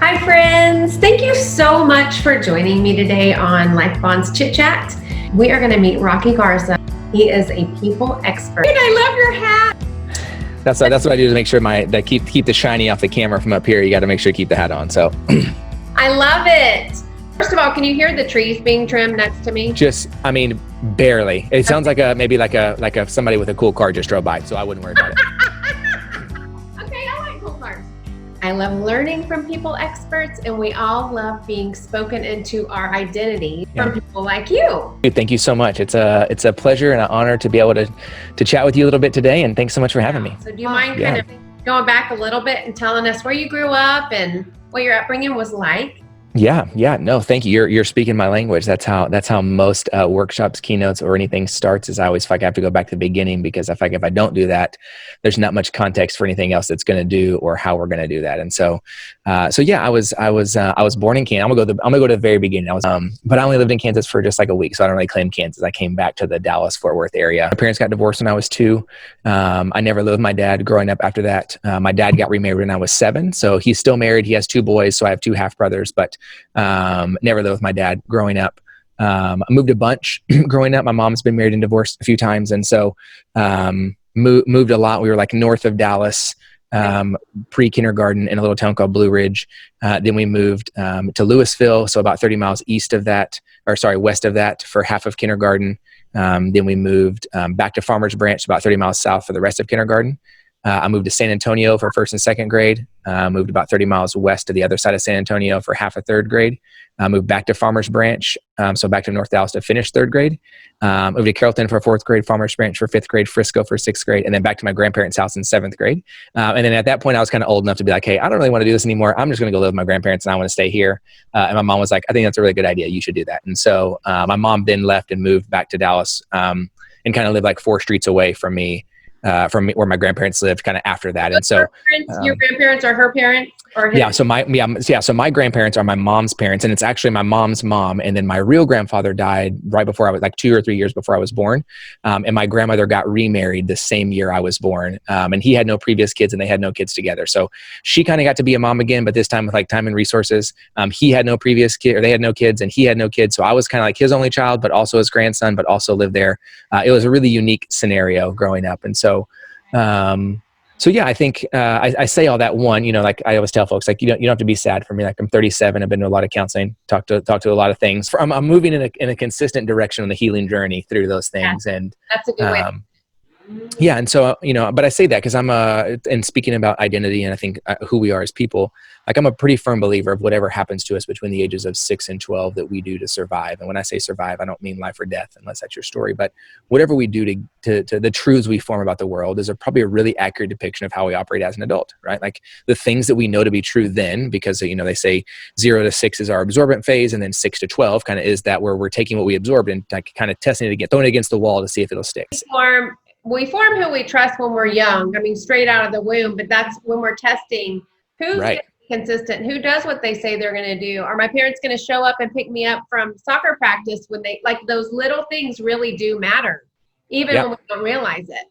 Hi, friends. Thank you so much for joining me today on Life Bonds Chit Chat. We are going to meet Rocky Garza. He is a people expert. And I love your hat. That's what I do to make sure that keep the shiny off the camera from up here. You got to make sure you keep the hat on. So I love it. First of all, can you hear the trees being trimmed next to me? Barely. It sounds like maybe somebody with a cool car just drove by. So I wouldn't worry about it. Okay, I like cool cars. I love learning from people experts, and we all love being spoken into our identity from people like you. Thank you so much. It's a pleasure and an honor to be able to chat with you a little bit today. And thanks so much for having me. So do you mind kind of going back a little bit and telling us where you grew up and what your upbringing was like? Yeah. No, thank you. You're speaking my language. That's how most workshops, keynotes, or anything starts. Is I always feel like I have to go back to the beginning, because if I don't do that, there's not much context for anything else that's going to do or how we're going to do that. And so I was born in Kansas. I'm gonna go to the very beginning. But I only lived in Kansas for just like a week, so I don't really claim Kansas. I came back to the Dallas-Fort Worth area. My parents got divorced when I was 2. I never lived with my dad growing up after that. My dad got remarried when I was 7, so he's still married. He has 2 boys, so I have 2 half brothers, but never lived with my dad growing up. I moved a bunch growing up. My mom's been married and divorced a few times, and so moved a lot. We were like north of Dallas, pre-kindergarten in a little town called Blue Ridge. Then we moved to Louisville, so about 30 miles west of that for half of kindergarten. Then we moved back to Farmers Branch, about 30 miles south for the rest of kindergarten. I moved to San Antonio for 1st and 2nd grade. Moved about 30 miles west to the other side of San Antonio for half of 3rd grade. Moved back to Farmers Branch, so back to North Dallas to finish 3rd grade. Moved to Carrollton for 4th grade, Farmers Branch for 5th grade, Frisco for 6th grade, and then back to my grandparents' house in 7th grade. And then at that point, I was kind of old enough to be like, hey, I don't really want to do this anymore. I'm just going to go live with my grandparents, and I want to stay here. And my mom was like, I think that's a really good idea. You should do that. And so my mom then left and moved back to Dallas and kind of lived like 4 streets away from me. From where my grandparents lived, kind of after that. And so your grandparents are her parents, or his? So my grandparents are my mom's parents, and it's actually my mom's mom. And then my real grandfather died right before I was, like 2 or 3 years before I was born. And my grandmother got remarried the same year I was born. And he had no previous kids, and they had no kids together. So she kind of got to be a mom again, but this time with like time and resources. He had no previous kid, or they had no kids, and he had no kids. So I was kind of like his only child, but also his grandson, but also lived there. It was a really unique scenario growing up. And so I think I say all that like I always tell folks, like you don't have to be sad for me. Like I'm 37, I've been to a lot of counseling, talked to a lot of things. I'm moving in a consistent direction on the healing journey through those things, and that's a good way. Yeah, and so but I say that because and speaking about identity, and I think who we are as people, like I'm a pretty firm believer of whatever happens to us between the ages of 6 and 12 that we do to survive. And when I say survive, I don't mean life or death, unless that's your story. But whatever we do to the truths we form about the world is probably a really accurate depiction of how we operate as an adult, right? Like the things that we know to be true then, because they say 0 to 6 is our absorbent phase, and then 6 to 12 kind of is that where we're taking what we absorbed and like kind of testing it again, throwing it against the wall to see if it'll stick. We form who we trust when we're young. I mean, straight out of the womb, but that's when we're testing who's consistent, who does what they say they're going to do. Are my parents going to show up and pick me up from soccer practice when they, like, those little things really do matter, even when we don't realize it.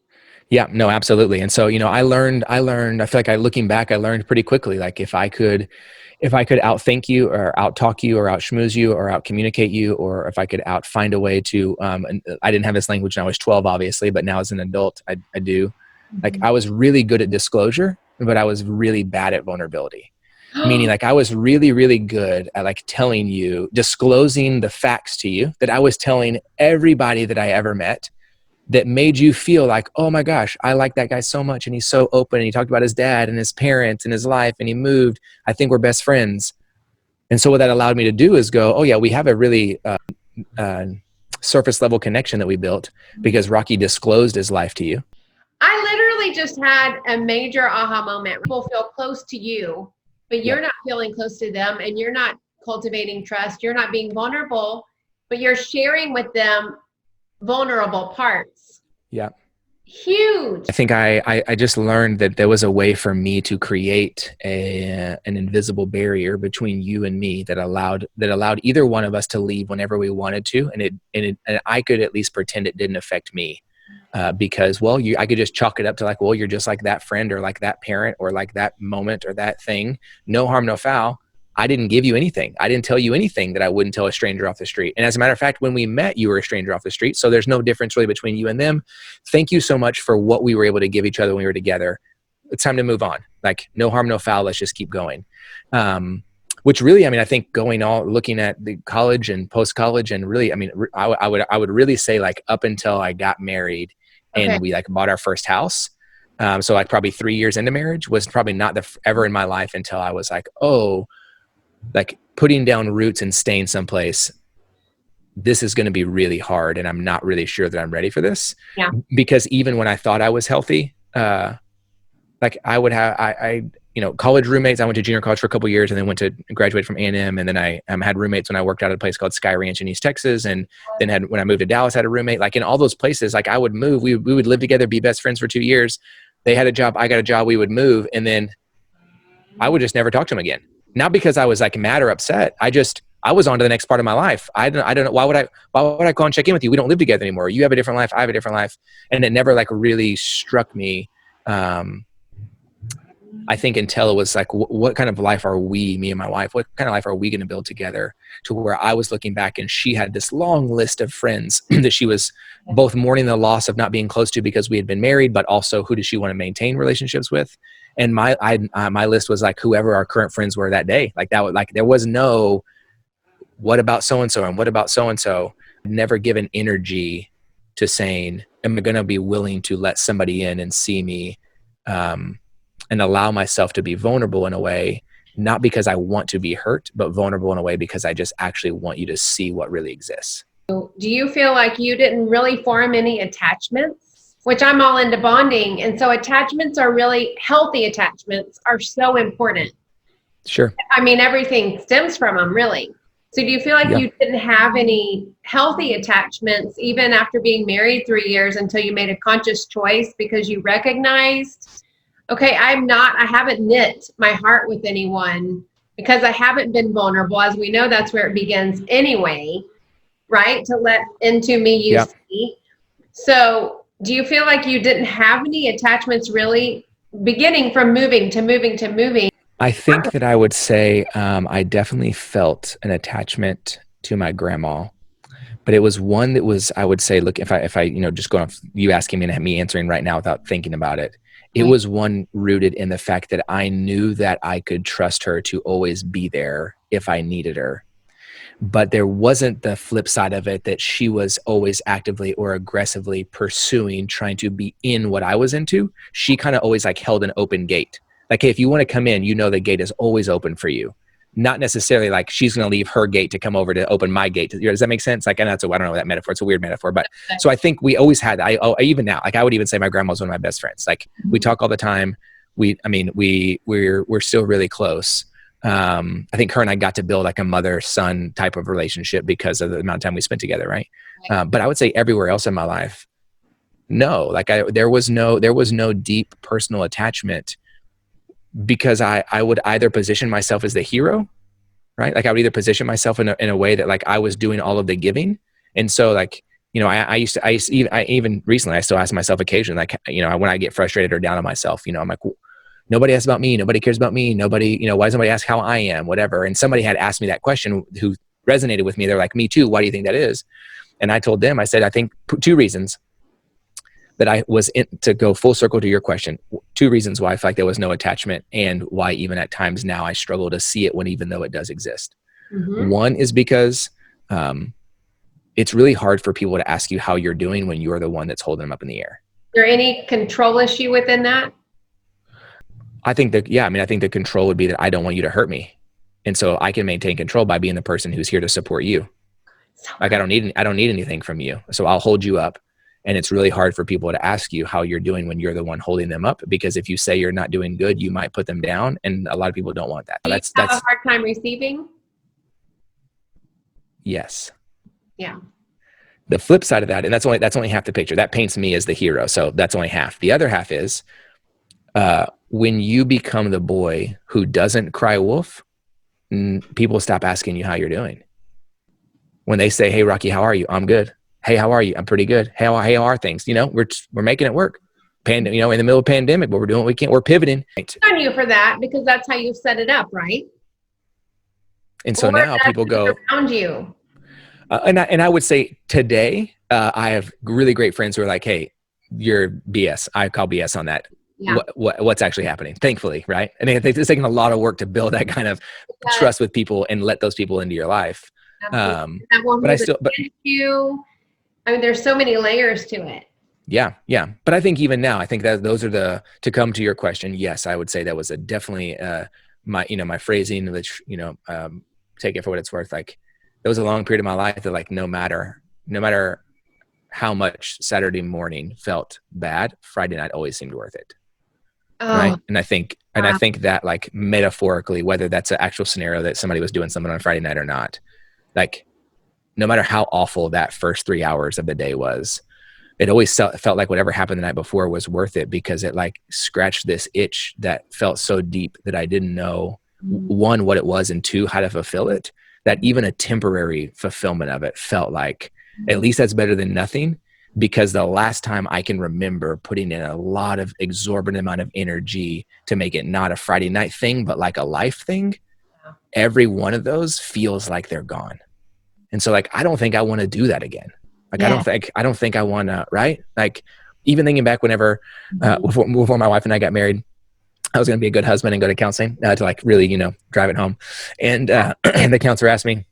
Yeah, no, absolutely. And so, I learned, I feel like looking back, I learned pretty quickly, like if I could outthink you or outtalk you or outschmooze you or outcommunicate you, or if I could find a way to, and I didn't have this language when I was 12, obviously, but now as an adult, I do. Mm-hmm. Like I was really good at disclosure, but I was really bad at vulnerability. Meaning like I was really, really good at like telling you, disclosing the facts to you that I was telling everybody that I ever met, that made you feel like, oh my gosh, I like that guy so much, and he's so open, and he talked about his dad and his parents and his life, and he moved. I think we're best friends. And so what that allowed me to do is go, oh yeah, we have a really surface level connection that we built because Rocky disclosed his life to you. I literally just had a major aha moment. People feel close to you, but you're not feeling close to them, and you're not cultivating trust. You're not being vulnerable, but you're sharing with them vulnerable parts. Yeah. Huge. I think I just learned that there was a way for me to create an invisible barrier between you and me that allowed either one of us to leave whenever we wanted to, and I could at least pretend it didn't affect me, because I could just chalk it up to like, well, you're just like that friend or like that parent or like that moment or that thing, no harm, no foul. I didn't give you anything. I didn't tell you anything that I wouldn't tell a stranger off the street. And as a matter of fact, when we met, you were a stranger off the street. So there's no difference really between you and them. Thank you so much for what we were able to give each other when we were together. It's time to move on. Like, no harm, no foul. Let's just keep going. Which really, I mean, I think looking at the college and post-college, and really, I mean, I would really say, like, up until I got married and we like bought our first house. So like probably 3 years into marriage was probably not ever in my life until I was like, oh, like putting down roots and staying someplace, this is going to be really hard. And I'm not really sure that I'm ready for this. Yeah. Because even when I thought I was healthy, like I would have, college roommates. I went to junior college for a couple of years and then graduated from A&M. And then I had roommates when I worked out at a place called Sky Ranch in East Texas. And then when I moved to Dallas, I had a roommate. Like in all those places, like I would move, we would live together, be best friends for 2 years. They had a job, I got a job, we would move. And then I would just never talk to them again. Not because I was like mad or upset. I was on to the next part of my life. I don't know. Why would I call and check in with you? We don't live together anymore. You have a different life. I have a different life. And it never like really struck me. I think until it was like, what kind of life are we, me and my wife, what kind of life are we going to build together, to where I was looking back and she had this long list of friends that she was both mourning the loss of not being close to because we had been married, but also who does she want to maintain relationships with? And my list was like whoever our current friends were that day. Like that, like there was no, what about so-and-so and what about so-and-so? Never given energy to saying, am I going to be willing to let somebody in and see me, and allow myself to be vulnerable in a way, not because I want to be hurt, but vulnerable in a way because I just actually want you to see what really exists. Do you feel like you didn't really form any attachments? Which I'm all into bonding. And so attachments are really, healthy attachments are so important. Sure. I mean, everything stems from them, really. So do you feel like you didn't have any healthy attachments even after being married 3 years until you made a conscious choice because you recognized, okay, I haven't knit my heart with anyone because I haven't been vulnerable. As we know, that's where it begins anyway, right? To let into me you see. So do you feel like you didn't have any attachments really beginning from moving to moving to moving? I think that I would say I definitely felt an attachment to my grandma, but it was one that was, I would say, look, if I just going off you asking me and me answering right now without thinking about it, it was one rooted in the fact that I knew that I could trust her to always be there if I needed her. But there wasn't the flip side of it that she was always actively or aggressively pursuing, trying to be in what I was into. She kind of always like held an open gate. Like, hey, if you want to come in, you know the gate is always open for you. Not necessarily like she's going to leave her gate to come over to open my gate. Does that make sense? Like, and I don't know that metaphor. It's a weird metaphor, but so I think we always had. Even now, like I would even say my grandma's one of my best friends. Like we talk all the time. We're still really close. I think her and I got to build like a mother-son type of relationship because of the amount of time we spent together, right? But I would say everywhere else in my life, no. Like there was no deep personal attachment. Because I would either position myself as the hero, right? Like I would either position myself in a way that like I was doing all of the giving. And so like, I even recently, I still ask myself occasionally, like, when I get frustrated or down on myself, I'm like, nobody asks about me. Nobody cares about me. Nobody, why does somebody ask how I am, whatever. And somebody had asked me that question who resonated with me. They're like, me too. Why do you think that is? And I told them, I said, I think 2 reasons that I was in, to go full circle to your question, 2 reasons why I feel like there was no attachment and why even at times now I struggle to see it when even though it does exist. Mm-hmm. One is because it's really hard for people to ask you how you're doing when you're the one that's holding them up in the air. Is there any control issue within that? I think the control would be that I don't want you to hurt me. And so I can maintain control by being the person who's here to support you. Like I don't need anything from you. So I'll hold you up. And it's really hard for people to ask you how you're doing when you're the one holding them up, because if you say you're not doing good, you might put them down. And a lot of people don't want that. That's a hard time receiving. Yes. Yeah. The flip side of that, and that's only half the picture. That paints me as the hero. So that's only half. The other half is when you become the boy who doesn't cry wolf, people stop asking you how you're doing. When they say, hey, Rocky, how are you? I'm good. Hey, how are you? I'm pretty good. Hey, how are things? We're making it work. In the middle of pandemic, but we're doing what we can. We're pivoting. On you for that, because that's how you set it up, right? And so Or now that's people go, around you. and I would say today, I have really great friends who are like, hey, you're BS. I call BS on that. Yeah. What's actually happening, thankfully, right? And it's taken a lot of work to build that kind of trust with people and let those people into your life. That won't But I still, but you. I mean, there's so many layers to it. yeah. But I think even now, I think that those are to come to your question. Yes, I would say that was definitely my phrasing, which, take it for what it's worth. Like, there was a long period of my life that, like, no matter how much Saturday morning felt bad, Friday night always seemed worth it. Right. And I think that, like, metaphorically, whether that's an actual scenario that somebody was doing something on Friday night or not, like, no matter how awful that first 3 hours of the day was, it always felt like whatever happened the night before was worth it, because it, like, scratched this itch that felt so deep that I didn't know, one, what it was, and two, how to fulfill it, that even a temporary fulfillment of it felt like, at least that's better than nothing. Because the last time I can remember putting in a lot of exorbitant amount of energy to make it not a Friday night thing, but like a life thing, every one of those feels like they're gone. And so, like, I don't think I want to do that again. Like, I don't think I want to, right? Like, even thinking back whenever, before my wife and I got married, I was going to be a good husband and go to counseling to, like, really, drive it home. And the counselor asked me,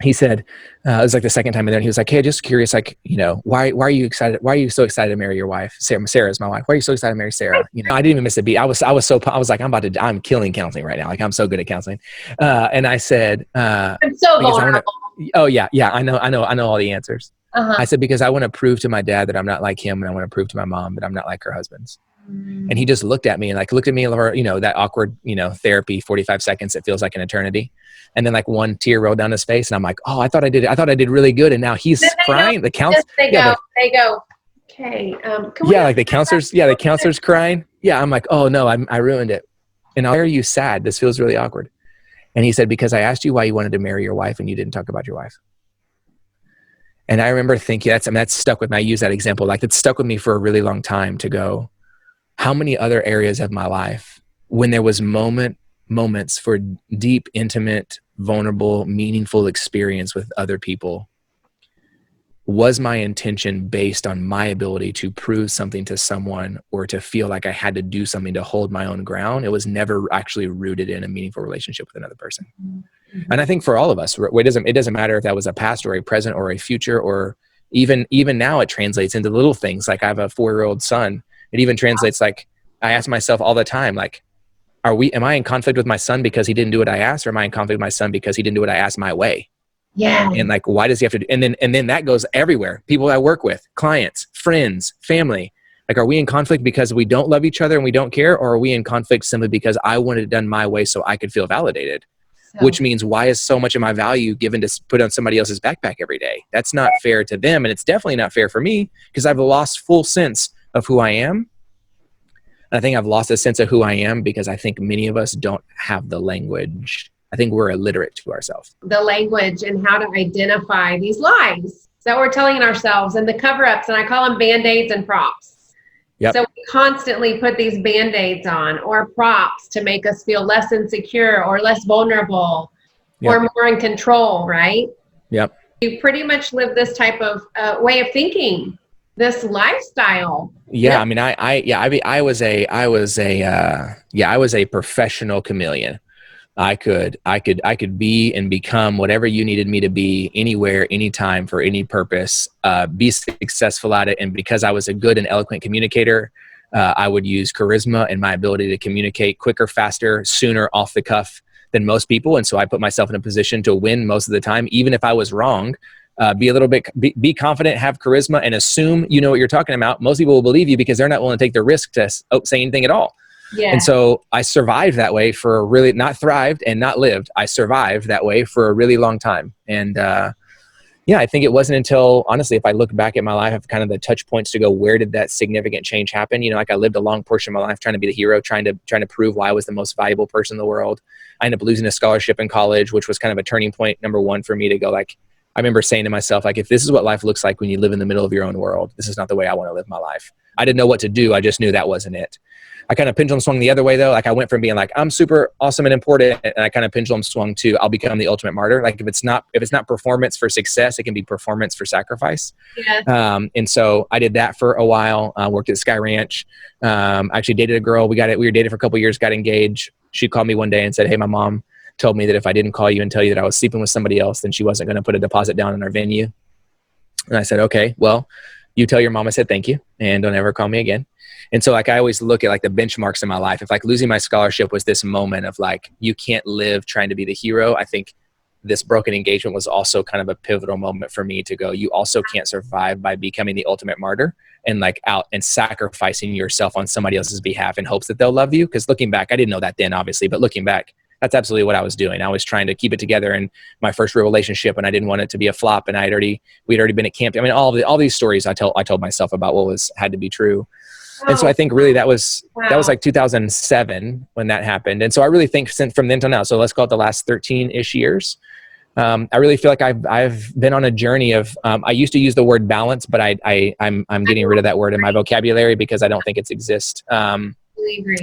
he said, it was like the second time in there, and he was like, hey, just curious, like, why are you excited? Why are you so excited to marry your wife? Sarah is my wife. Why are you so excited to marry Sarah? I didn't even miss a beat. I was like, I'm killing counseling right now. Like, I'm so good at counseling. And I said, I'm so vulnerable. Oh yeah. I know all the answers. I said, because I want to prove to my dad that I'm not like him, and I want to prove to my mom that I'm not like her husbands. And he just looked at me over, that awkward, therapy, 45 seconds, it feels like an eternity. And then, like, one tear rolled down his face, and I'm like, oh, I thought I did really good. And now he's crying. The counselor, they go, okay. The counselor's crying. Yeah. I'm like, oh no, I ruined it. And why are you sad? This feels really awkward. And he said, because I asked you why you wanted to marry your wife, and you didn't talk about your wife. And I remember thinking, that's stuck with me. I use that example. Like, it stuck with me for a really long time to go, how many other areas of my life, when there was moments for deep, intimate, vulnerable, meaningful experience with other people, was my intention based on my ability to prove something to someone, or to feel like I had to do something to hold my own ground? It was never actually rooted in a meaningful relationship with another person. And I think for all of us, it doesn't matter if that was a past or a present or a future, or even now it translates into little things. Like, I have a 4-year-old son. It even translates, like, I ask myself all the time, like, am I in conflict with my son because he didn't do what I asked, or am I in conflict with my son because he didn't do what I asked my way? Yeah. And, like, why does he have to do, and then that goes everywhere. People I work with, clients, friends, family. Like, are we in conflict because we don't love each other and we don't care? Or are we in conflict simply because I wanted it done my way so I could feel validated? Which means, why is so much of my value given to put on somebody else's backpack every day? That's not fair to them. And it's definitely not fair for me, because I've lost full sense of who I am. And I think I've lost a sense of who I am because I think many of us don't have the language. I think we're illiterate to ourselves. The language and how to identify these lies that we're telling ourselves, and the cover-ups, and I call them Band-Aids and props. Yep. So we constantly put these Band-Aids on, or props, to make us feel less insecure or less vulnerable, or more in control, right? Yep. You pretty much live this type of way of thinking, this lifestyle. Yeah. I mean, I was a professional chameleon. I could be and become whatever you needed me to be, anywhere, anytime, for any purpose, be successful at it. And because I was a good and eloquent communicator, I would use charisma and my ability to communicate quicker, faster, sooner, off the cuff than most people. And so I put myself in a position to win most of the time, even if I was wrong. Be confident, have charisma, and assume you know what you're talking about. Most people will believe you because they're not willing to take the risk to say anything at all. Yeah. And so I survived that way for a really, not thrived and not lived. I survived that way for a really long time. And I think it wasn't until, honestly, if I look back at my life, of kind of the touch points to go, where did that significant change happen? Like, I lived a long portion of my life trying to be the hero, trying to prove why I was the most valuable person in the world. I ended up losing a scholarship in college, which was kind of a turning point, number one, for me to go, like, I remember saying to myself, like, if this is what life looks like when you live in the middle of your own world, this is not the way I want to live my life. I didn't know what to do. I just knew that wasn't it. I kind of pendulum swung the other way though. Like I went from being like, I'm super awesome and important. And I kind of pendulum swung to, I'll become the ultimate martyr. Like if it's not performance for success, it can be performance for sacrifice. Yeah. And so I did that for a while. Worked at Sky Ranch. Actually dated a girl. We were dated for a couple of years, got engaged. She called me one day and said, hey, my mom told me that if I didn't call you and tell you that I was sleeping with somebody else, then she wasn't going to put a deposit down in our venue. And I said, okay, well, you tell your mom I said thank you and don't ever call me again. And so like I always look at like the benchmarks in my life. If like losing my scholarship was this moment of like, you can't live trying to be the hero, I think this broken engagement was also kind of a pivotal moment for me to go, you also can't survive by becoming the ultimate martyr and like out and sacrificing yourself on somebody else's behalf in hopes that they'll love you. Because looking back, I didn't know that then obviously, but looking back, that's absolutely what I was doing. I was trying to keep it together in my first real relationship, and I didn't want it to be a flop. And we'd already been at camp. I mean, all these stories I told myself about what had to be true. And so I think really that was like 2007 when that happened. And so I really think from then till now, so let's call it the last 13-ish years, I really feel like I've been on a journey of, I used to use the word balance, but I'm getting rid of that word in my vocabulary because I don't think it exists.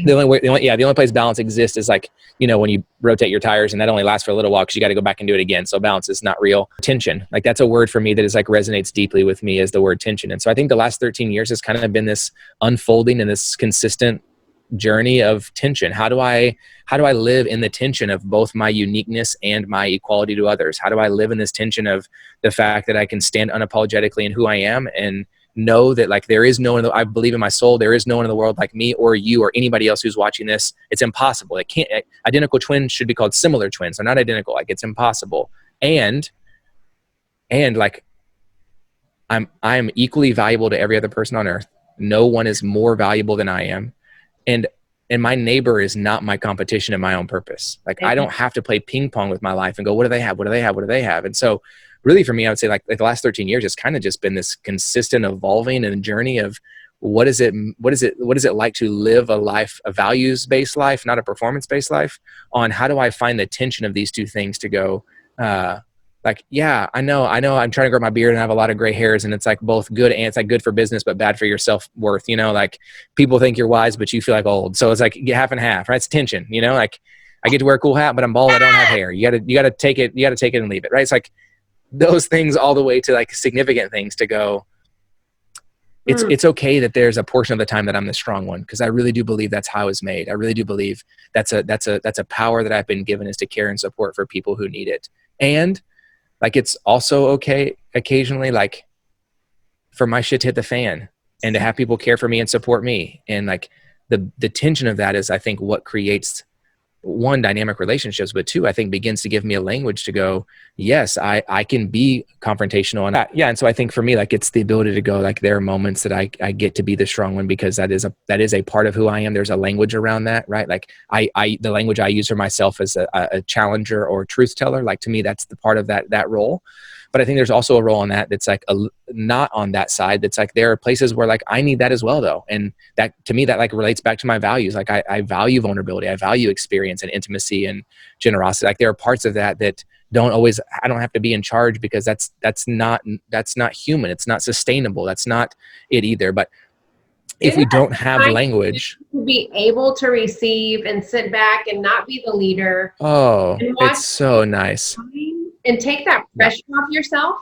The only place balance exists is like, when you rotate your tires, and that only lasts for a little while because you got to go back and do it again. So balance is not real. Tension, like that's a word for me that is like resonates deeply with me as the word tension. And so I think the last 13 years has kind of been this unfolding and this consistent journey of tension. How do I live in the tension of both my uniqueness and my equality to others? How do I live in this tension of the fact that I can stand unapologetically in who I am and know that like there is no one, I believe in my soul, there is no one in the world like me or you or anybody else who's watching this. It's impossible. It can't. Identical twins should be called similar twins. They're not identical. Like it's impossible. And like I'm equally valuable to every other person on earth. No one is more valuable than I am. And my neighbor is not my competition in my own purpose. Like I don't have to play ping pong with my life and go, what do they have? What do they have? What do they have? And so really for me, I would say like the last 13 years, it's kind of just been this consistent evolving and journey of what is it like to live a life, a values-based life, not a performance-based life, on how do I find the tension of these two things to go, like, yeah, I know I'm trying to grow my beard and I have a lot of gray hairs and it's like both good and it's like good for business, but bad for your self-worth, like people think you're wise, but you feel like old. So it's like half and half, right? It's tension, like I get to wear a cool hat, but I'm bald. I don't have hair. You gotta take it and leave it, right? It's like those things all the way to like significant things to go, it's okay that there's a portion of the time that I'm the strong one. Cause I really do believe that's how I was made. I really do believe that's a power that I've been given, is to care and support for people who need it. And like, it's also okay occasionally, like for my shit to hit the fan and to have people care for me and support me. And like the tension of that is, I think, what creates one, dynamic relationships, but two, I think begins to give me a language to go, yes, I can be confrontational. And and so I think for me, like it's the ability to go, like there are moments that I get to be the strong one because that is a part of who I am. There's a language around that, right? Like the language I use for myself as a challenger or truth teller, like to me, that's the part of that role. But I think there's also a role in that's like not on that side. That's like, there are places where like, I need that as well though. And that to me, that like relates back to my values. Like I value vulnerability. I value experience and intimacy and generosity. Like there are parts of that I don't have to be in charge because that's not human. It's not sustainable. That's not it either. But if we don't have language, to be able to receive and sit back and not be the leader. Oh, it's so nice. And take that pressure off yourself.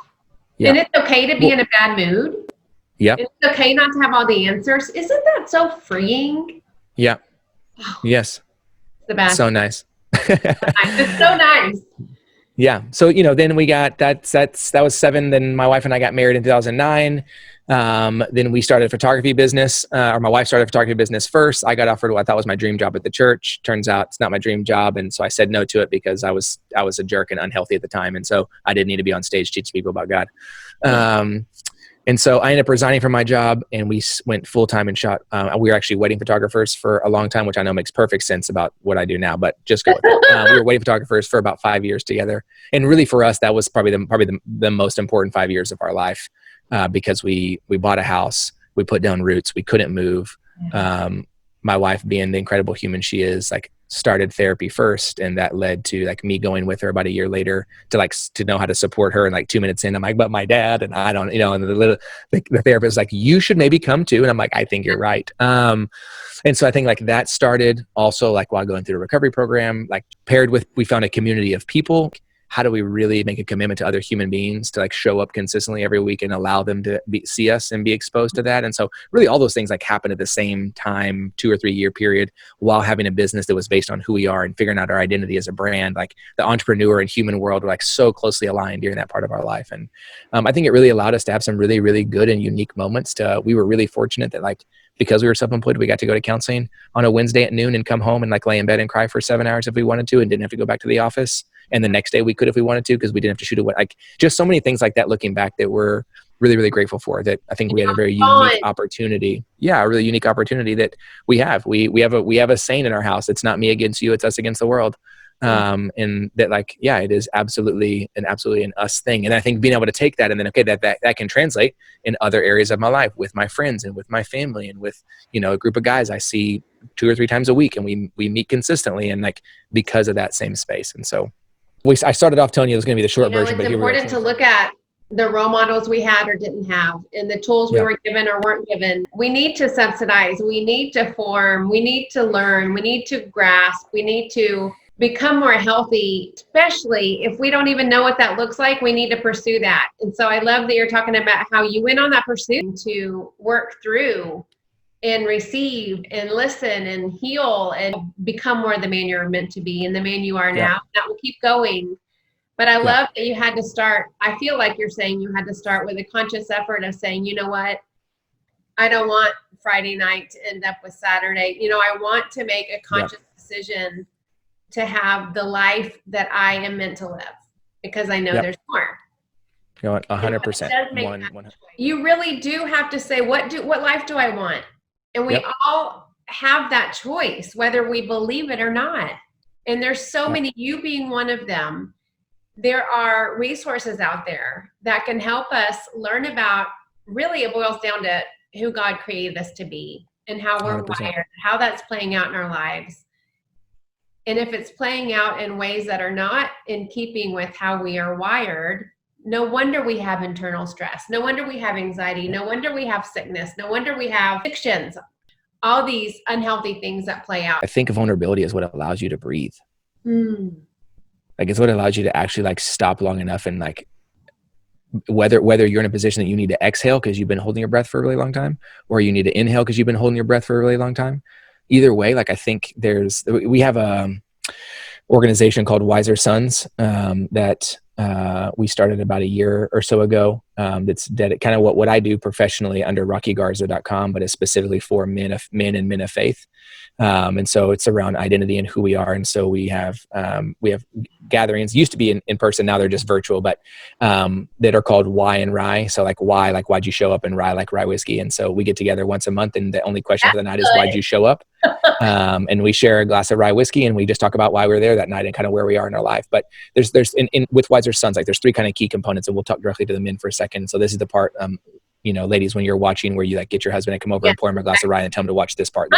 Yeah. And it's okay to be in a bad mood. Yeah. It's okay not to have all the answers. Isn't that so freeing? Yeah. Oh, yes. The best. So nice. It's so nice. Yeah. So, then we got that was 7. Then my wife and I got married in 2009. Then we started a photography business, or my wife started a photography business first. I got offered what I thought was my dream job at the church. Turns out it's not my dream job. And so I said no to it because I was a jerk and unhealthy at the time. And so I didn't need to be on stage teaching people about God. And so I ended up resigning from my job and we went full time and shot. We were actually wedding photographers for a long time, which I know makes perfect sense about what I do now, but just go with it. We were wedding photographers for about 5 years together. And really for us, that was probably the most important 5 years of our life. Because we bought a house, we put down roots, we couldn't move. My my wife, being the incredible human she is, like started therapy first, and that led to like me going with her about a year later to know how to support her. And like 2 minutes in, I'm like, but my dad, and I don't, and the therapist was like, you should maybe come too. And I'm like, I think you're right. And so I think like that started also like while going through the recovery program, like paired with, we found a community of people. How do we really make a commitment to other human beings to like show up consistently every week and allow them to see us and be exposed to that? And so really all those things like happened at the same time, 2 or 3 year period, while having a business that was based on who we are and figuring out our identity as a brand. Like the entrepreneur and human world were like so closely aligned during that part of our life. And I think it really allowed us to have some really, really good and unique moments. We were really fortunate that like, because we were self-employed, we got to go to counseling on a Wednesday at noon and come home and like lay in bed and cry for 7 hours if we wanted to, and didn't have to go back to the office. And the next day we could if we wanted to, because we didn't have to shoot like just so many things like that looking back that we're really, really grateful for, that I think we had a very unique opportunity. Yeah, a really unique opportunity that we have. We have a saying in our house. It's not me against you, it's us against the world. And that like, yeah, it is absolutely an us thing. And I think being able to take that and then, okay, that can translate in other areas of my life with my friends and with my family and with, a group of guys I see 2 or 3 times a week, and we meet consistently, and like, because of that same space. And so I started off telling you it was going to be the short version, but it's important to look at the role models we had or didn't have, and the tools we were given or weren't given. We need to subsidize, we need to form, we need to learn, we need to grasp, we need to become more healthy, especially if we don't even know what that looks like. We need to pursue that. And so I love that you're talking about how you went on that pursuit to work through and receive and listen and heal and become more the man you're meant to be and the man you are now. That will keep going. But I love that you had to start. I feel like you're saying you had to start with a conscious effort of saying, you know what? I don't want Friday night to end up with Saturday. I want to make a conscious decision to have the life that I am meant to live, because I know there's more. 100%. You really do have to say, what life do I want? And we all have that choice, whether we believe it or not. And there's so many, you being one of them. There are resources out there that can help us learn about, really it boils down to who God created us to be and how we're 100%. wired, how that's playing out in our lives. And if it's playing out in ways that are not in keeping with how we are wired, no wonder we have internal stress. No wonder we have anxiety. No wonder we have sickness. No wonder we have addictions. All these unhealthy things that play out. I think vulnerability is what allows you to breathe. Like it's what allows you to actually like stop long enough, and like whether you're in a position that you need to exhale because you've been holding your breath for a really long time, or you need to inhale because you've been holding your breath for a really long time. Either way, like I think we have a organization called Wiser Sons that we started about a year or so ago. That's kind of what I do professionally under rockygarza.com, but it's specifically for men and men of faith. And so it's around identity and who we are. And so we have gatherings, used to be in person, now they're just virtual, but that are called Why and Rye. So like why, like why'd you show up, and rye, like rye whiskey. And so we get together once a month, and the only question for the night is why'd you show up? And we share a glass of rye whiskey, and we just talk about why we're there that night and kind of where we are in our life. But there's with Wiser Sons, like there's 3 kind of key components, and we'll talk directly to the men for a second. So this is the part, ladies, when you're watching, where you like get your husband to come over and pour him a glass of rye and tell him to watch this part.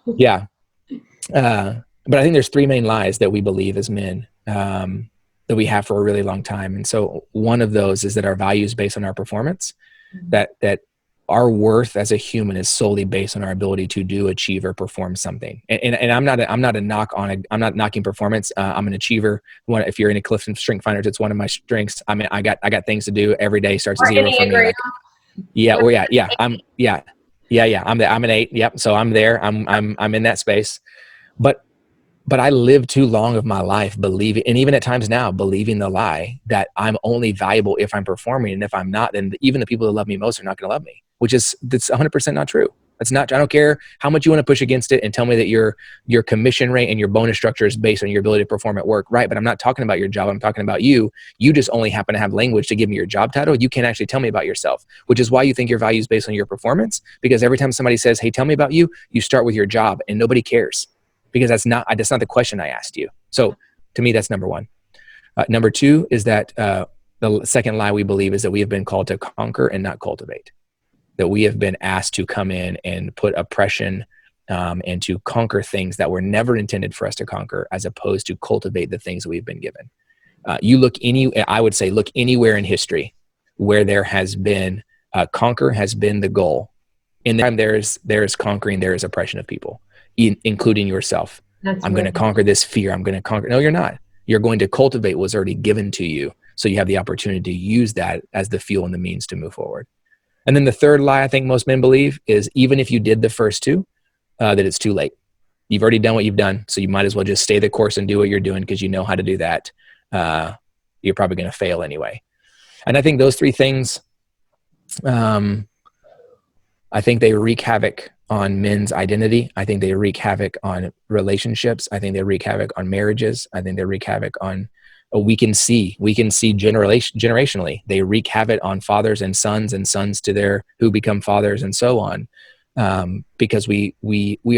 Yeah. But I think there's 3 main lies that we believe as men, that we have for a really long time. And so one of those is that our value is based on our performance, that our worth as a human is solely based on our ability to do, achieve, or perform something. And I'm not knocking performance. I'm an achiever. If you're in a Clifton Strength Finders, it's one of my strengths. I mean, I got things to do. Every day starts at 0 for me. I'm an 8. Yep. So I'm there. I'm in that space. But I lived too long of my life believing, and even at times now, believing the lie that I'm only valuable if I'm performing. And if I'm not, then even the people that love me most are not going to love me, that's 100% not true. That's not, I don't care how much you want to push against it and tell me that your commission rate and your bonus structure is based on your ability to perform at work. Right. But I'm not talking about your job. I'm talking about you. You just only happen to have language to give me your job title. You can't actually tell me about yourself, which is why you think your value is based on your performance. Because every time somebody says, hey, tell me about you, you start with your job, and nobody cares. Because that's not the question I asked you. So to me, that's number 1. Number 2 is that the second lie we believe is that we have been called to conquer and not cultivate. That we have been asked to come in and put oppression and to conquer things that were never intended for us to conquer, as opposed to cultivate the things that we've been given. I would say, look anywhere in history where there has been conquer has been the goal. In the time there is conquering, there is oppression of people, including yourself. I'm going to conquer this fear. I'm going to conquer. No, you're not. You're going to cultivate what's already given to you. So you have the opportunity to use that as the fuel and the means to move forward. And then the third lie I think most men believe is, even if you did the first two, that it's too late. You've already done what you've done. So you might as well just stay the course and do what you're doing, because you know how to do that. You're probably going to fail anyway. And I think those three things, I think they wreak havoc on men's identity. I think they wreak havoc on relationships. I think they wreak havoc on marriages. I think they wreak havoc on, we can see generationally, they wreak havoc on fathers and sons to their, who become fathers and so on. Because we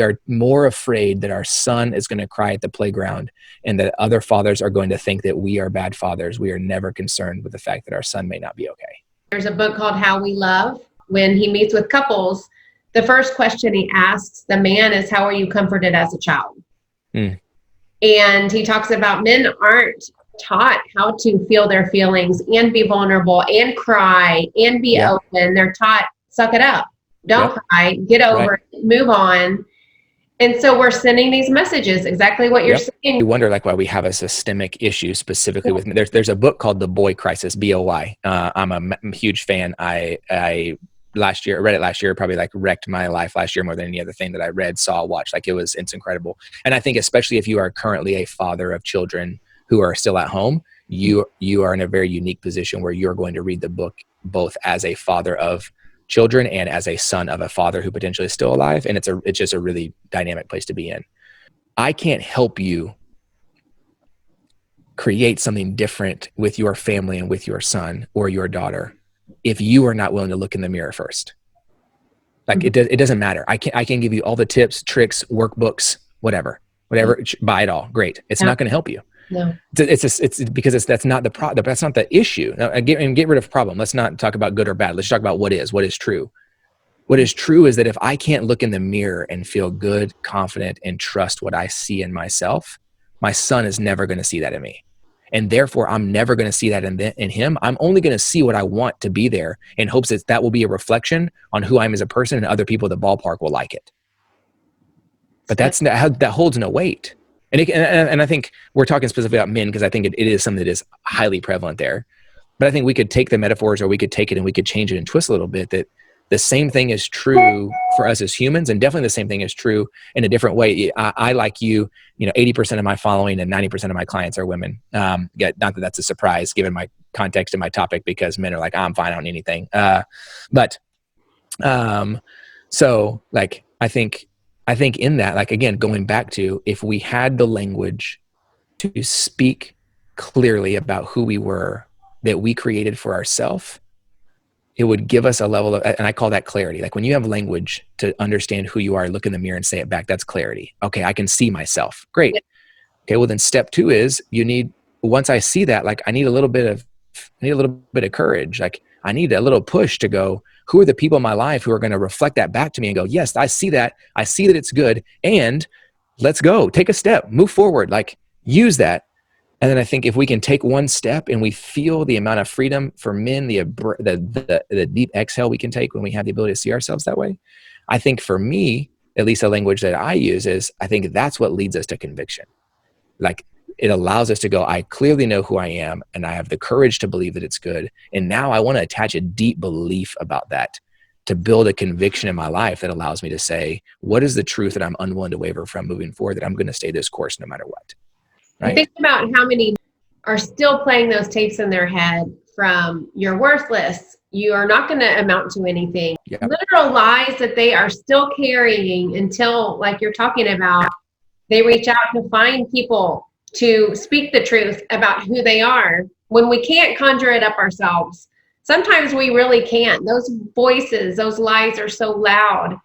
are more afraid that our son is going to cry at the playground, and that other fathers are going to think that we are bad fathers. We are never concerned with the fact that our son may not be okay. There's a book called How We Love. When he meets with couples, the first question he asks the man is, how are you comforted as a child? And he talks about men aren't taught how to feel their feelings and be vulnerable and cry and be open. They're taught, suck it up, don't cry, get over it, move on. And so we're sending these messages, exactly what you're saying. We wonder why we have a systemic issue specifically with, there's a book called The Boy Crisis, BOY. I'm a huge fan. I read it last year, probably wrecked my life last year more than any other thing that I read, saw, watched. It's incredible. And I think especially if you are currently a father of children who are still at home, you are in a very unique position where you're going to read the book both as a father of children and as a son of a father who potentially is still alive. And it's just a really dynamic place to be in. I can't help you create something different with your family and with your son or your daughter if you are not willing to look in the mirror first. It doesn't matter. I can give you all the tips, tricks, workbooks, whatever, buy it all. Great. It's not going to help you. No. It's because that's not the problem. That's not the issue. Now, get rid of problem. Let's not talk about good or bad. Let's talk about what is true. What is true is that if I can't look in the mirror and feel good, confident, and trust what I see in myself, my son is never going to see that in me. And therefore, I'm never going to see that in him. I'm only going to see what I want to be there in hopes that will be a reflection on who I am as a person, and other people at the ballpark will like it. But that holds no weight. And I think we're talking specifically about men because I think it is something that is highly prevalent there. But I think we could take the metaphors, or we could take it and we could change it and twist a little bit, that the same thing is true for us as humans, and definitely the same thing is true in a different way. I like you, 80% of my following and 90% of my clients are women. Not that that's a surprise given my context and my topic, because men are like, I'm fine, I don't need anything. So I think in that, again, going back to, if we had the language to speak clearly about who we were, that we created for ourselves, it would give us a level of, and I call that clarity. When you have language to understand who you are, look in the mirror and say it back, that's clarity. Okay, I can see myself. Great. Okay, well then step 2 is once I see that, I need a little bit of courage. I need a little push to go, who are the people in my life who are going to reflect that back to me and go, yes, I see that. I see that it's good. And let's go, take a step, move forward, use that. And then I think if we can take one step and we feel the amount of freedom for men, the deep exhale we can take when we have the ability to see ourselves that way. I think for me, at least the language that I use is, I think that's what leads us to conviction. It allows us to go, I clearly know who I am, and I have the courage to believe that it's good. And now I want to attach a deep belief about that to build a conviction in my life that allows me to say, what is the truth that I'm unwilling to waver from moving forward, that I'm going to stay this course no matter what. Right? Think about how many are still playing those tapes in their head from, you're worthless, you are not going to amount to anything. Yep. Literal lies that they are still carrying until, like you're talking about, they reach out to find people to speak the truth about who they are, when we can't conjure it up ourselves. Sometimes we really can't. Those voices, those lies are so loud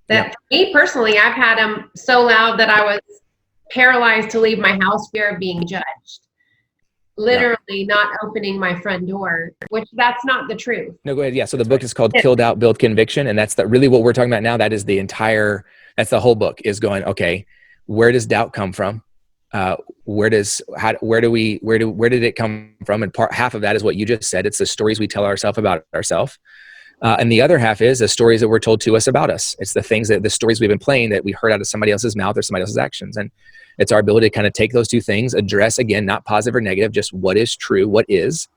that for me personally, I've had them so loud that I was paralyzed to leave my house, fear of being judged. Literally not opening my front door, which that's not the truth. No, go ahead. Yeah. So the book is called Kill Doubt, Build Conviction. And that's really what we're talking about now. That is the entire That's the whole book, is going, okay, where does doubt come from? Where did it come from? And half of that is what you just said. It's the stories we tell ourselves about ourselves. And the other half is the stories that were told to us about us. It's the stories we've been playing that we heard out of somebody else's mouth or somebody else's actions. And it's our ability to kind of take those two things, address, again, not positive or negative, just what is true, what is,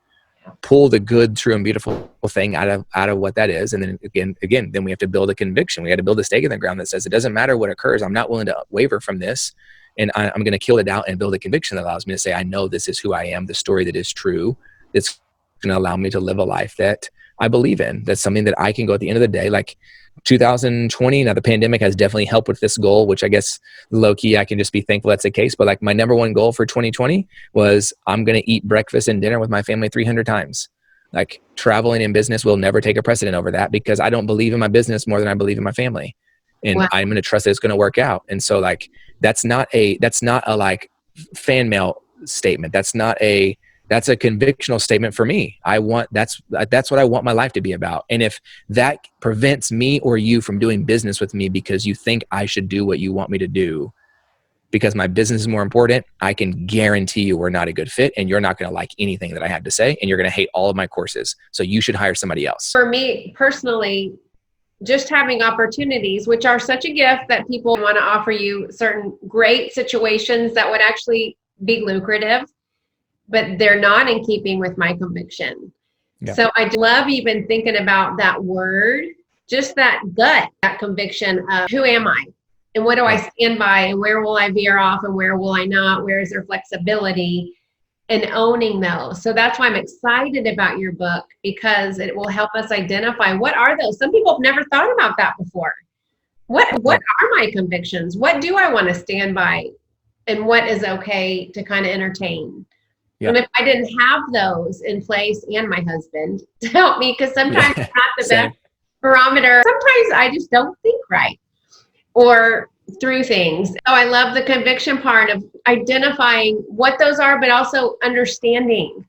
pull the good, true, and beautiful thing out of what that is. And then again, then we have to build a conviction. We got to build a stake in the ground that says, it doesn't matter what occurs. I'm not willing to waver from this. And I'm going to kill it out and build a conviction that allows me to say, I know this is who I am, the story that is true, that's going to allow me to live a life that I believe in. That's something that I can go at the end of the day, like 2020. Now the pandemic has definitely helped with this goal, which I guess low key, I can just be thankful that's the case. But like my number one goal for 2020 was, I'm going to eat breakfast and dinner with my family 300 times. Like traveling in business will never take a precedent over that, because I don't believe in my business more than I believe in my family. And wow. I'm going to trust that it's going to work out. And so like, that's not a like fan mail statement. That's a convictional statement for me. That's what I want my life to be about. And if that prevents me or you from doing business with me because you think I should do what you want me to do, because my business is more important, I can guarantee you we're not a good fit, and you're not going to like anything that I have to say, and you're going to hate all of my courses. So you should hire somebody else. For me personally, just having opportunities, which are such a gift, that people want to offer you certain great situations that would actually be lucrative, but they're not in keeping with my conviction. Yeah. So I love even thinking about that word, just that gut, that conviction of who am I and what do I stand by, and where will I veer off and where will I not? Where is there flexibility? And owning those. So that's why I'm excited about your book, because it will help us identify what are those. Some people have never thought about that before. What are my convictions? What do I want to stand by? And what is okay to kind of entertain? Yeah. And if I didn't have those in place, and my husband to help me, because sometimes it's not the best barometer. Sometimes I just don't think right or through things. So I love the conviction part of identifying what those are, but also understanding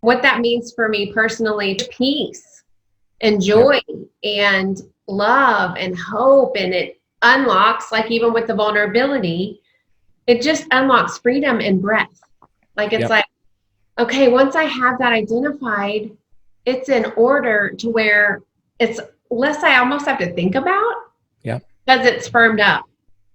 what that means for me personally. Peace and joy and love and hope. And it unlocks, like even with the vulnerability, it just unlocks freedom and breath. Like it's like, okay, once I have that identified, it's in order to where it's less I almost have to think about. Yeah. Because it's firmed up.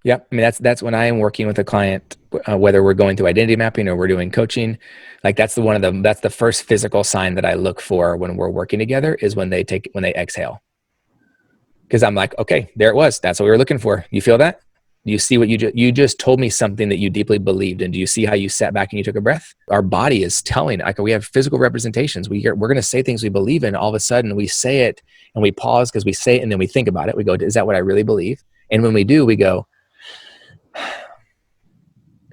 Yeah. I mean, that's when I am working with a client, whether we're going through identity mapping or we're doing coaching, like that's the first physical sign that I look for when we're working together, is when they exhale. Cause I'm like, okay, there it was. That's what we were looking for. You feel that? Do you see what you just told me something that you deeply believed in? Do you see how you sat back and you took a breath? Our body is telling, like, we have physical representations. We're going to say things we believe in. All of a sudden we say it and we pause because we say it, and then we think about it. We go, is that what I really believe? And when we do, we go,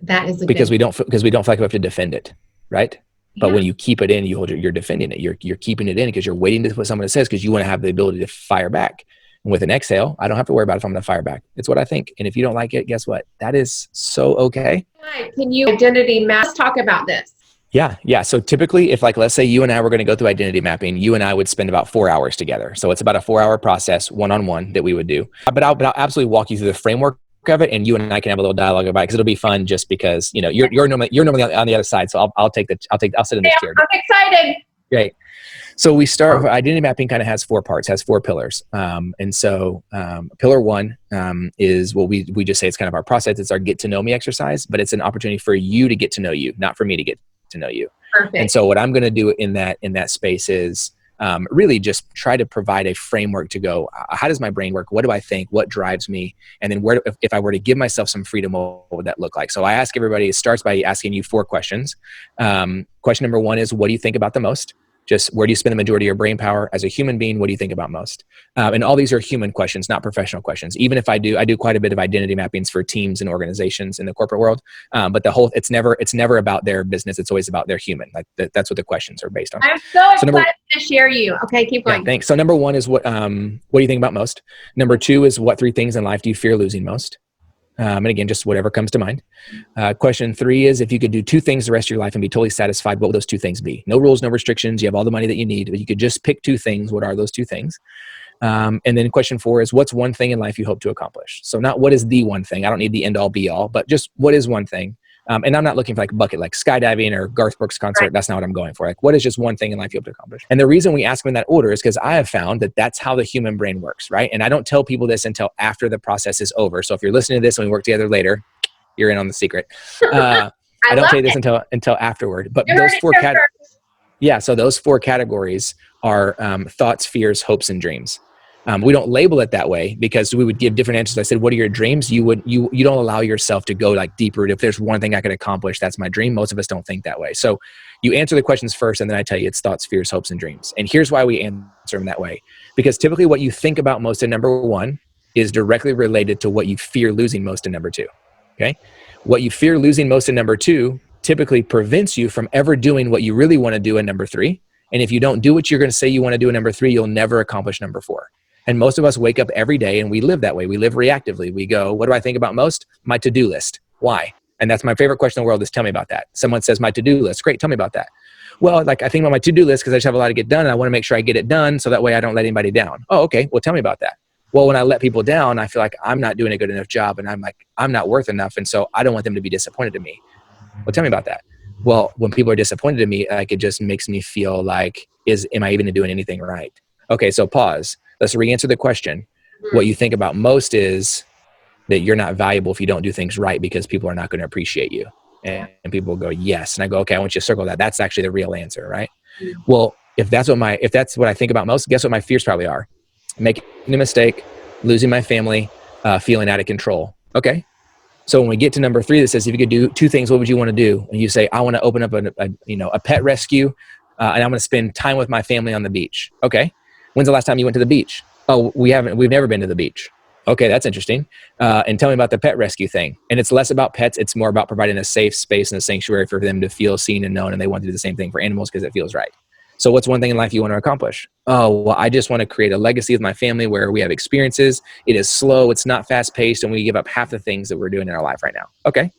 that is because we don't feel like we have to defend it, right? But when you keep it in, you're defending it. You're keeping it in because you're waiting to what someone says, because you want to have the ability to fire back. And with an exhale, I don't have to worry about if I'm going to fire back. It's what I think. And if you don't like it, guess what? That is so okay. Can you identity map? Let's talk about this. Yeah. So typically, if like, let's say you and I were going to go through identity mapping, you and I would spend about 4 hours together. So it's about a 4-hour process, one-on-one, that we would do. But I'll absolutely walk you through the framework of it, and you and I can have a little dialogue about it, because it'll be fun, just because, you're normally on the other side. So I'll sit in this chair. I'm excited. Great. So we start, identity mapping kind of has 4 parts, has 4 pillars. And so pillar 1 is what we just say, it's kind of our process. It's our get to know me exercise, but it's an opportunity for you to get to know you, not for me to get to know you. Perfect. And so what I'm going to do in that space is really just try to provide a framework to go, how does my brain work? What do I think? What drives me? And then if I were to give myself some freedom, what would that look like? So I ask everybody, it starts by asking you 4 questions. Question number 1 is, what do you think about the most? Just where do you spend the majority of your brain power as a human being? What do you think about most? And all these are human questions, not professional questions. Even if I do quite a bit of identity mappings for teams and organizations in the corporate world. But it's never about their business. It's always about their human. Like that's what the questions are based on. I'm so excited to share you. Okay, keep going. Yeah, thanks. So number 1 is what do you think about most? Number 2 is, what 3 things in life do you fear losing most? And again, just whatever comes to mind. Question 3 is, if you could do 2 things the rest of your life and be totally satisfied, what would those 2 things be? No rules, no restrictions. You have all the money that you need, but you could just pick 2 things. What are those 2 things? And then question 4 is, what's one thing in life you hope to accomplish? So not what is the one thing. I don't need the end all be all, but just what is one thing? And I'm not looking for like a bucket, like skydiving or Garth Brooks concert. Right. That's not what I'm going for. Like, what is just one thing in life you hope to accomplish? And the reason we ask them in that order is because I have found that that's how the human brain works, right? And I don't tell people this until after the process is over. So if you're listening to this and we work together later, you're in on the secret. I don't tell you this until afterward. But those 4 categories. Yeah, so those 4 categories are thoughts, fears, hopes, and dreams. We don't label it that way because we would give different answers. I said, what are your dreams? You don't allow yourself to go like deeper. If there's one thing I could accomplish, that's my dream. Most of us don't think that way. So you answer the questions first, and then I tell you it's thoughts, fears, hopes, and dreams. And here's why we answer them that way. Because typically what you think about most in number 1 is directly related to what you fear losing most in number 2. Okay? What you fear losing most in number 2 typically prevents you from ever doing what you really want to do in number 3. And if you don't do what you're going to say you want to do in number 3, you'll never accomplish number 4. And most of us wake up every day and we live that way. We live reactively. We go, what do I think about most? My to-do list. Why? And that's my favorite question in the world is, tell me about that. Someone says my to-do list. Great. Tell me about that. Well, like I think about my to-do list because I just have a lot to get done and I want to make sure I get it done so that way I don't let anybody down. Oh, okay. Well, tell me about that. Well, when I let people down, I feel like I'm not doing a good enough job and I'm not worth enough. And so I don't want them to be disappointed in me. Well, tell me about that. Well, when people are disappointed in me, like it just makes me feel like, am I even doing anything right? Okay. So pause. Let's re-answer the question. What you think about most is that you're not valuable if you don't do things right because people are not going to appreciate you. And people will go, yes. And I go, okay, I want you to circle that. That's actually the real answer, right? Well, if that's what I think about most, guess what my fears probably are? Making a mistake, losing my family, feeling out of control. Okay. So when we get to number 3 that says, if you could do 2 things, what would you want to do? And you say, I want to open up a pet rescue and I'm going to spend time with my family on the beach. Okay. When's the last time you went to the beach? Oh, we've never been to the beach. Okay, that's interesting. And tell me about the pet rescue thing. And it's less about pets. It's more about providing a safe space and a sanctuary for them to feel seen and known. And they want to do the same thing for animals because it feels right. So what's one thing in life you want to accomplish? Oh, well, I just want to create a legacy with my family where we have experiences. It is slow. It's not fast paced. And we give up half the things that we're doing in our life right now. Okay,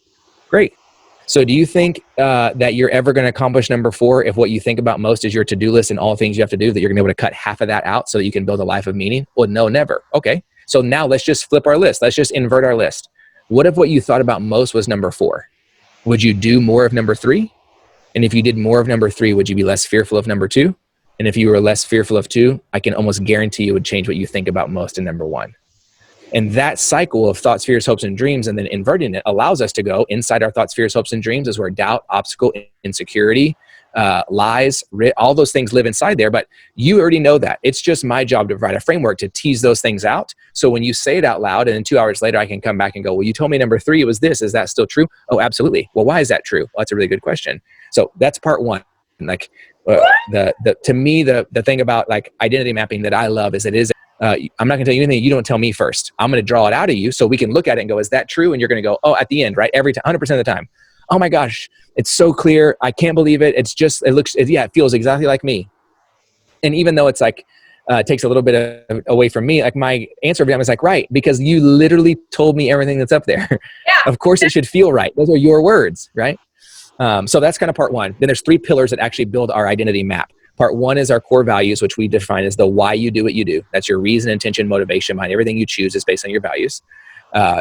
great. So do you think that you're ever going to accomplish number 4 if what you think about most is your to-do list and all things you have to do, that you're going to be able to cut half of that out so that you can build a life of meaning? Well, no, never. Okay. So now let's just flip our list. Let's just invert our list. What if what you thought about most was number 4? Would you do more of number 3? And if you did more of number 3, would you be less fearful of number 2? And if you were less fearful of 2, I can almost guarantee you would change what you think about most in number 1. And that cycle of thoughts, fears, hopes, and dreams, and then inverting it allows us to go inside our thoughts, fears, hopes, and dreams is where doubt, obstacle, insecurity, lies, all those things live inside there. But you already know that. It's just my job to provide a framework to tease those things out. So when you say it out loud and then 2 hours later, I can come back and go, well, you told me number 3, it was this. Is that still true? Oh, absolutely. Well, why is that true? Well, that's a really good question. So that's part 1. Like to me, the thing about like identity mapping that I love is I'm not going to tell you anything you don't tell me first. I'm going to draw it out of you so we can look at it and go, is that true? And you're going to go, oh, at the end, right? Every time, 100% of the time. Oh my gosh, it's so clear. I can't believe it. It feels exactly like me. And even though it's like, takes a little bit away from me, like my answer every time is like, right, because you literally told me everything that's up there. Yeah. Of course it should feel right. Those are your words, right? So that's kind of part 1. Then there's 3 pillars that actually build our identity map. Part 1 is our core values, which we define as the why you do what you do. That's your reason, intention, motivation behind everything you choose is based on your values.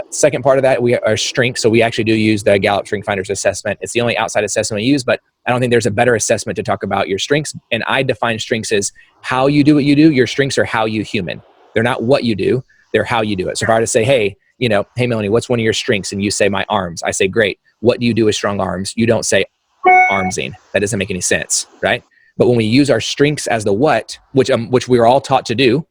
Second part of that, we are strengths. So we actually do use the Gallup Strength Finders assessment. It's the only outside assessment we use, but I don't think there's a better assessment to talk about your strengths. And I define strengths as how you do what you do. Your strengths are how you human. They're not what you do. They're how you do it. So if I were to say, hey, hey, Melanie, what's one of your strengths? And you say my arms. I say, great. What do you do with strong arms? You don't say armsing. That doesn't make any sense, right? But when we use our strengths as the what, which we are all taught to do,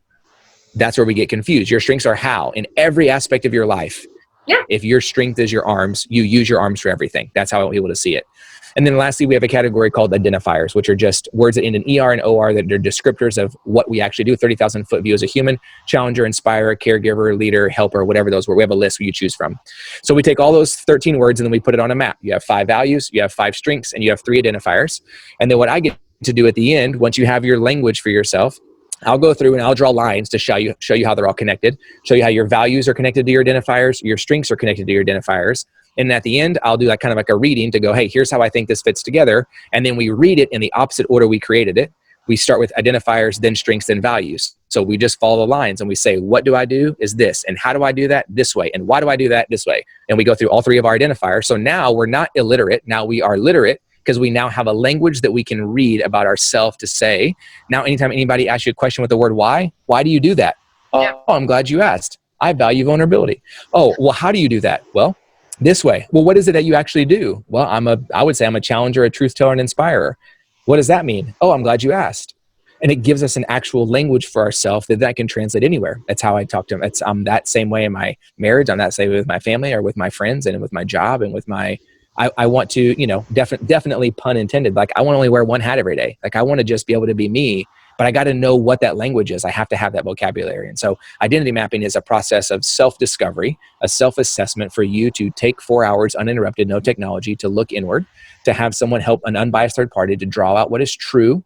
that's where we get confused. Your strengths are how in every aspect of your life. Yeah. If your strength is your arms, you use your arms for everything. That's how I want people to see it. And then lastly, we have a category called identifiers, which are just words that end in ER and OR that are descriptors of what we actually do. 30,000 foot view as a human, challenger, inspirer, caregiver, leader, helper, whatever those were. We have a list where you choose from. So we take all those 13 words and then we put it on a map. You have 5 values, you have 5 strengths, and you have 3 identifiers. And then what I get to do at the end, once you have your language for yourself, I'll go through and I'll draw lines to show you how they're all connected, show you how your values are connected to your identifiers, your strengths are connected to your identifiers. And at the end, I'll do like a reading to go, hey, here's how I think this fits together. And then we read it in the opposite order we created it. we start with identifiers, then strengths, then values. So we just follow the lines and we say, what do I do is this. And how do I do that this way? And why do I do that this way? And we go through all three of our identifiers. So now we're not illiterate. Now we are literate because we now have a language that we can read about ourselves to say. Now, anytime anybody asks you a question with the word why do you do that? Yeah. Oh, I'm glad you asked. I value vulnerability. Oh, well, how do you do that? Well, this way. Well, what is it that you actually do? Well, I would say I'm a challenger, a truth teller, and inspirer. What does that mean? Oh, I'm glad you asked. And it gives us an actual language for ourselves that can translate anywhere. That's how I talk to them. I'm that same way in my marriage. I'm that same way with my family or with my friends and with my job and with my, I want to, definitely pun intended. Like I want to only wear one hat every day. Like I want to just be able to be me, but I got to know what that language is. I have to have that vocabulary. And so identity mapping is a process of self-discovery, a self-assessment for you to take 4 hours uninterrupted, no technology, to look inward, to have someone help an unbiased third party to draw out what is true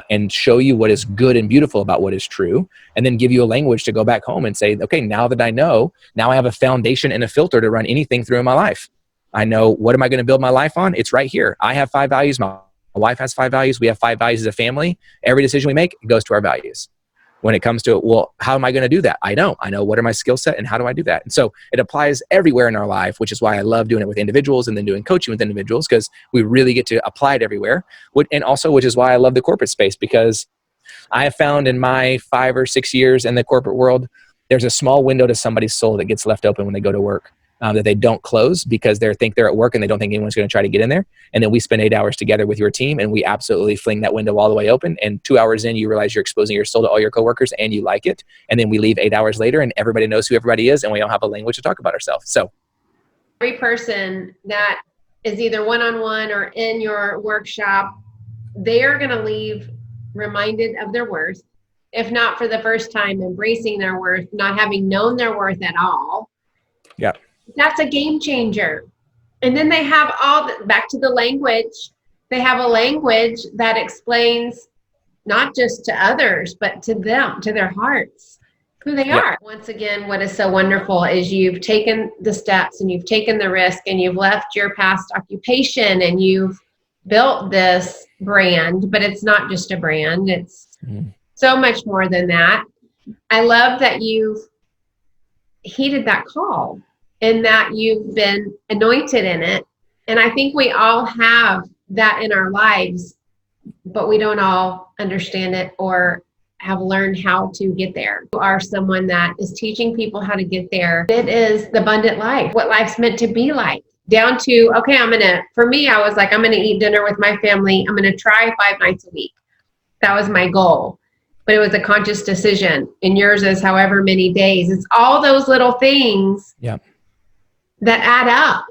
and show you what is good and beautiful about what is true, and then give you a language to go back home and say, okay, now that I know, now I have a foundation and a filter to run anything through in my life. I know, what am I going to build my life on? It's right here. I have 5 values. My wife has 5 values. We have 5 values as a family. Every decision we make goes to our values. When it comes to, well, how am I going to do that? I know what are my skill set and how do I do that? And so it applies everywhere in our life, which is why I love doing it with individuals and then doing coaching with individuals, because we really get to apply it everywhere. And also, which is why I love the corporate space, because I have found in my 5 or 6 years in the corporate world, there's a small window to somebody's soul that gets left open when they go to work. That they don't close because they think they're at work and they don't think anyone's going to try to get in there. And then we spend 8 hours together with your team and we absolutely fling that window all the way open. And 2 hours in, you realize you're exposing your soul to all your coworkers and you like it. And then we leave 8 hours later and everybody knows who everybody is and we don't have a language to talk about ourselves. So every person that is either one-on-one or in your workshop, they are going to leave reminded of their worth, if not for the first time, embracing their worth, not having known their worth at all. Yeah. That's a game changer. And then they have back to the language, they have a language that explains not just to others, but to them, to their hearts, who they are. Once again, what is so wonderful is you've taken the steps and you've taken the risk and you've left your past occupation and you've built this brand, but it's not just a brand. It's so much more than that. I love that you've heeded that call and that you've been anointed in it. And I think we all have that in our lives, but we don't all understand it or have learned how to get there. You are someone that is teaching people how to get there. It is the abundant life, what life's meant to be like, down to, okay, for me, I was like, I'm going to eat dinner with my family. I'm going to try 5 nights a week. That was my goal. But it was a conscious decision. And yours is however many days. It's all those little things that add up.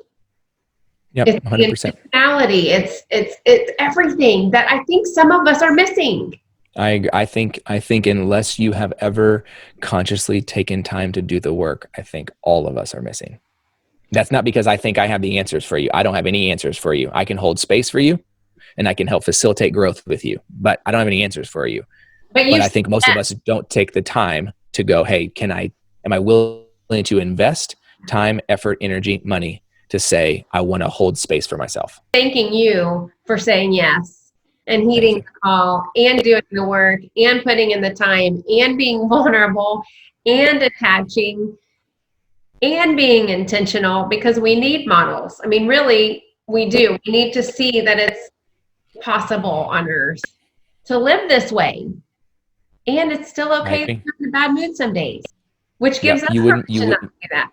Yep, it's 100%. The intentionality. It's everything that I think some of us are missing. I think unless you have ever consciously taken time to do the work, I think all of us are missing. That's not because I think I have the answers for you. I don't have any answers for you. I can hold space for you and I can help facilitate growth with you, but I don't have any answers for you. But I think most of us don't take the time to go, hey, am I willing to invest time, effort, energy, money to say, I want to hold space for myself? Thanking you for saying yes and heeding the call and doing the work and putting in the time and being vulnerable and attaching and being intentional, because we need models. I mean, really, we do. We need to see that it's possible on Earth to live this way. And it's still okay to be in a bad mood some days, which gives us permission not to do that.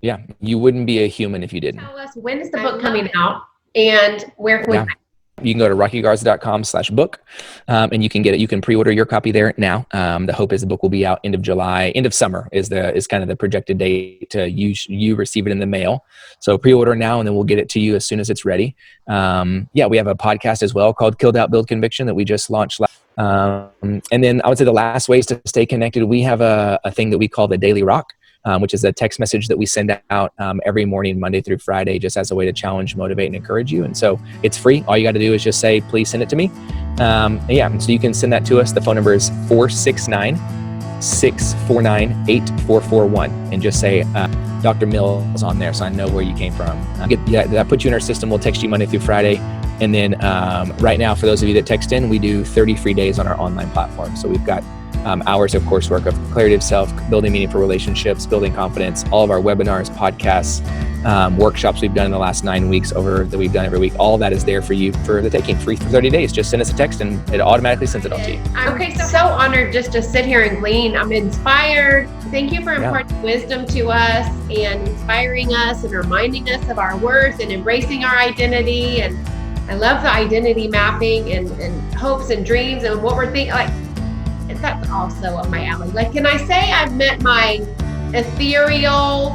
Yeah, you wouldn't be a human if you didn't. Tell us, when is the book coming out and where can we find it? You can go to rockygarza.com/book and you can get it. You can pre-order your copy there now. The hope is the book will be out end of July, end of summer is kind of the projected date to you receive it in the mail. So pre-order now and then we'll get it to you as soon as it's ready. We have a podcast as well called Killed Out Build Conviction that we just launched. And then I would say the last ways to stay connected, we have a thing that we call the Daily Rock. Which is a text message that we send out every morning, Monday through Friday, just as a way to challenge, motivate, and encourage you. And so it's free. All you got to do is just say, please send it to me. So you can send that to us. The phone number is 469-649-8441. And just say, Dr. Mills on there, so I know where you came from. That puts you in our system. We'll text you Monday through Friday. And then right now, for those of you that text in, we do 30 free days on our online platform. So we've got hours of coursework of clarity of self, building meaningful relationships, building confidence, all of our webinars, podcasts, workshops we've done in the last 9 weeks that we've done every week. All of that is there for you for the taking, free for 30 days. Just send us a text and it automatically sends it on to you. I'm so honored just to sit here and glean. I'm inspired. Thank you for imparting wisdom to us and inspiring us and reminding us of our worth and embracing our identity. And I love the identity mapping and hopes and dreams and what we're thinking. Like, that's also up my alley. Like, can I say I've met my ethereal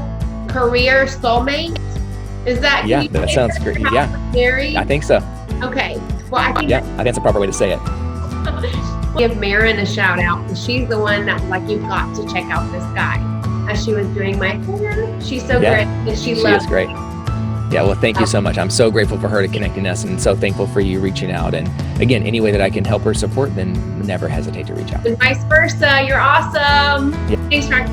career soulmate? Is that? Yeah, that sounds great. Yeah, Mary? I think so. Okay. Well, I think that's a proper way to say it. Give Marin a shout out because she's the one that was like, you've got to check out this guy. As she was doing my hair, she's so great. And she loves great. Yeah, well, thank you so much. I'm so grateful for her to connecting us and so thankful for you reaching out. And again, any way that I can help her support, then never hesitate to reach out. And vice versa. You're awesome. Yeah. Thanks, Rock.